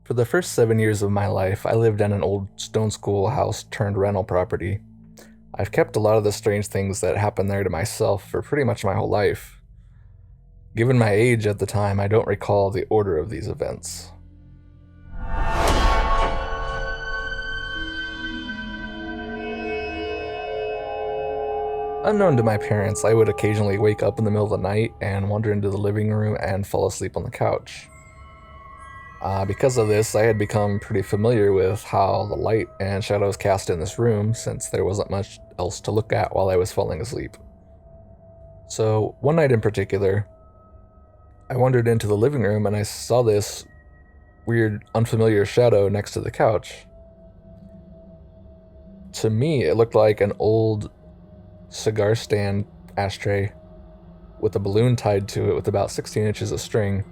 For the first 7 years of my life, I lived in an old stone schoolhouse turned rental property. I've kept a lot of the strange things that happened there to myself for pretty much my whole life. Given my age at the time, I don't recall the order of these events. Unknown to my parents, I would occasionally wake up in the middle of the night and wander into the living room and fall asleep on the couch. Because of this, I had become pretty familiar with how the light and shadows cast in this room, since there wasn't much else to look at while I was falling asleep. So, one night in particular, I wandered into the living room and I saw this weird, unfamiliar shadow next to the couch. To me, it looked like an old cigar stand ashtray with a balloon tied to it with about 16 inches of string.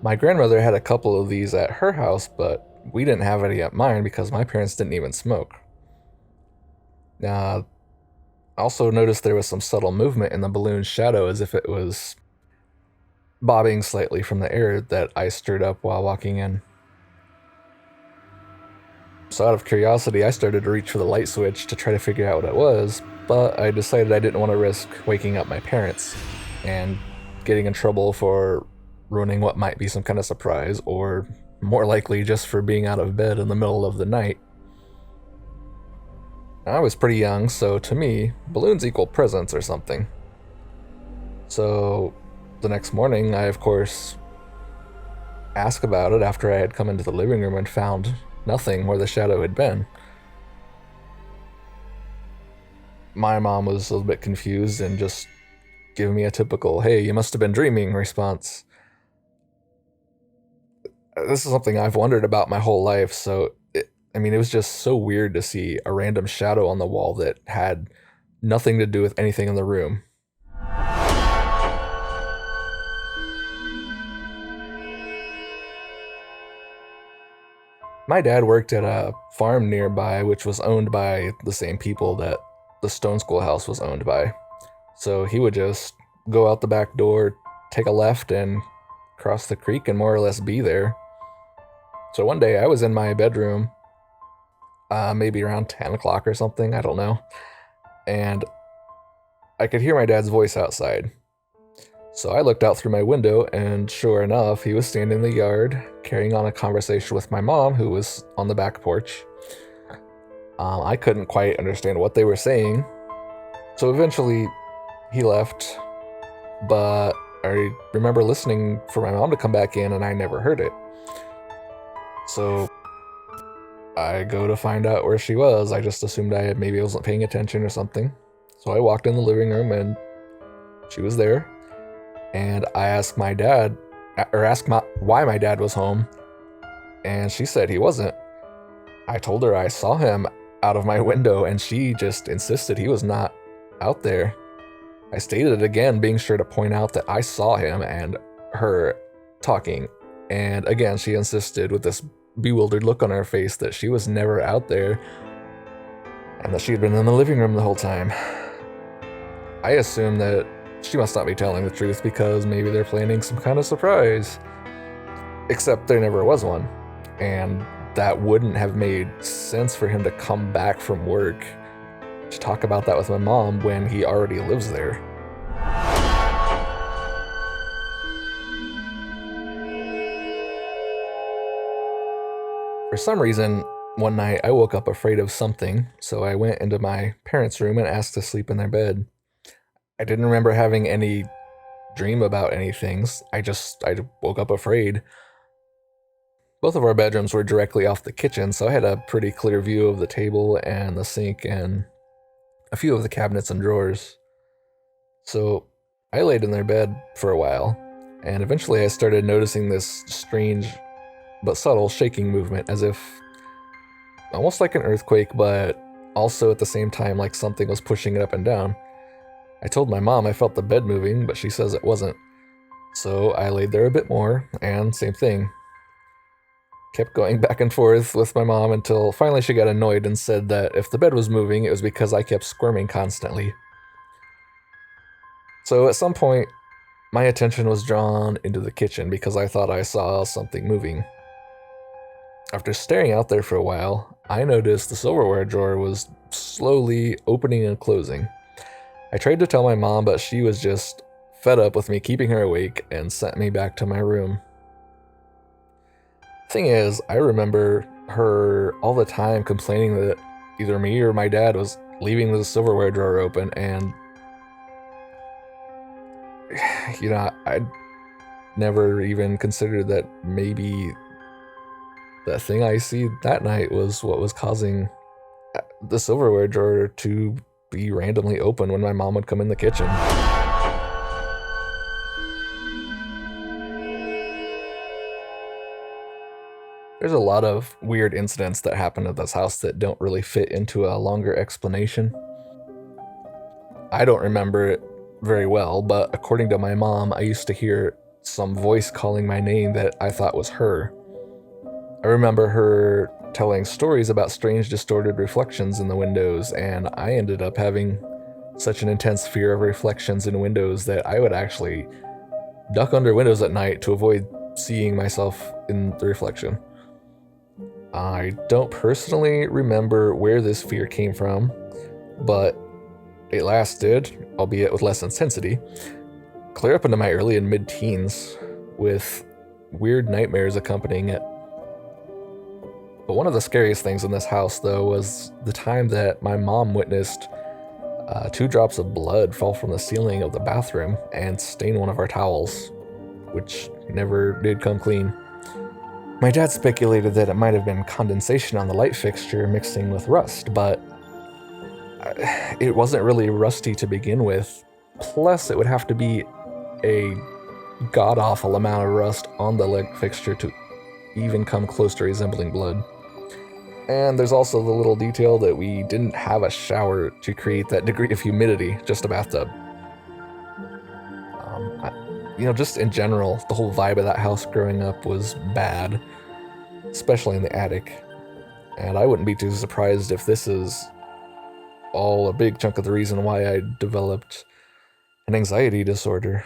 My grandmother had a couple of these at her house, but we didn't have any at mine because my parents didn't even smoke. I also noticed there was some subtle movement in the balloon's shadow as if it was bobbing slightly from the air that I stirred up while walking in. So out of curiosity, I started to reach for the light switch to try to figure out what it was, but I decided I didn't want to risk waking up my parents and getting in trouble for ruining what might be some kind of surprise, or more likely just for being out of bed in the middle of the night. I was pretty young, so to me, balloons equal presents or something. So the next morning, I of course asked about it after I had come into the living room and found nothing where the shadow had been. My mom was a little bit confused and just giving me a typical, "Hey, you must have been dreaming" response. This is something I've wondered about my whole life, so it was just so weird to see a random shadow on the wall that had nothing to do with anything in the room. My dad worked at a farm nearby, which was owned by the same people that the stone schoolhouse was owned by. So he would just go out the back door, take a left, and cross the creek and more or less be there. So one day I was in my bedroom, maybe around 10 o'clock or something, I don't know, and I could hear my dad's voice outside. So I looked out through my window, and sure enough, he was standing in the yard, carrying on a conversation with my mom, who was on the back porch. I couldn't quite understand what they were saying, so eventually he left, but I remember listening for my mom to come back in, and I never heard it. So I go to find out where she was. I just assumed maybe I wasn't paying attention or something. So I walked in the living room and she was there. And I asked my dad, why my dad was home, and she said he wasn't. I told her I saw him out of my window, and she just insisted he was not out there. I stated it again, being sure to point out that I saw him and her talking, and again she insisted with this bewildered look on her face that she was never out there and that she had been in the living room the whole time. I assumed that she must not be telling the truth because maybe they're planning some kind of surprise. Except there never was one, and that wouldn't have made sense for him to come back from work to talk about that with my mom when he already lives there. For some reason, one night I woke up afraid of something, so I went into my parents' room and asked to sleep in their bed. I didn't remember having any dream about any things. I woke up afraid. Both of our bedrooms were directly off the kitchen, so I had a pretty clear view of the table and the sink and a few of the cabinets and drawers. So I laid in their bed for a while, and eventually I started noticing this strange but subtle shaking movement, as if almost like an earthquake, but also at the same time like something was pushing it up and down. I told my mom I felt the bed moving, but she says it wasn't. So I laid there a bit more, and same thing. Kept going back and forth with my mom until finally she got annoyed and said that if the bed was moving, it was because I kept squirming constantly. So at some point, my attention was drawn into the kitchen because I thought I saw something moving. After staring out there for a while, I noticed the silverware drawer was slowly opening and closing. I tried to tell my mom, but she was just fed up with me keeping her awake and sent me back to my room. Thing is, I remember her all the time complaining that either me or my dad was leaving the silverware drawer open, and I never even considered that maybe that thing I see that night was what was causing the silverware drawer to be randomly open when my mom would come in the kitchen. There's a lot of weird incidents that happen at this house that don't really fit into a longer explanation. I don't remember it very well, but according to my mom, I used to hear some voice calling my name that I thought was her. I remember her telling stories about strange distorted reflections in the windows, and I ended up having such an intense fear of reflections in windows that I would actually duck under windows at night to avoid seeing myself in the reflection. I don't personally remember where this fear came from, but it lasted, albeit with less intensity, clear up into my early and mid-teens, with weird nightmares accompanying it. But one of the scariest things in this house, though, was the time that my mom witnessed 2 drops of blood fall from the ceiling of the bathroom and stain one of our towels, which never did come clean. My dad speculated that it might have been condensation on the light fixture mixing with rust, but it wasn't really rusty to begin with. Plus, it would have to be a god-awful amount of rust on the light fixture to even come close to resembling blood. And there's also the little detail that we didn't have a shower to create that degree of humidity, just a bathtub. Just in general, the whole vibe of that house growing up was bad, especially in the attic. And I wouldn't be too surprised if this is all a big chunk of the reason why I developed an anxiety disorder.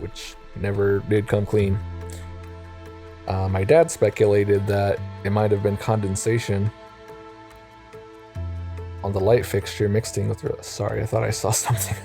Which never did come clean. My dad speculated that it might have been condensation on the light fixture mixing with rust. Sorry, I thought I saw something.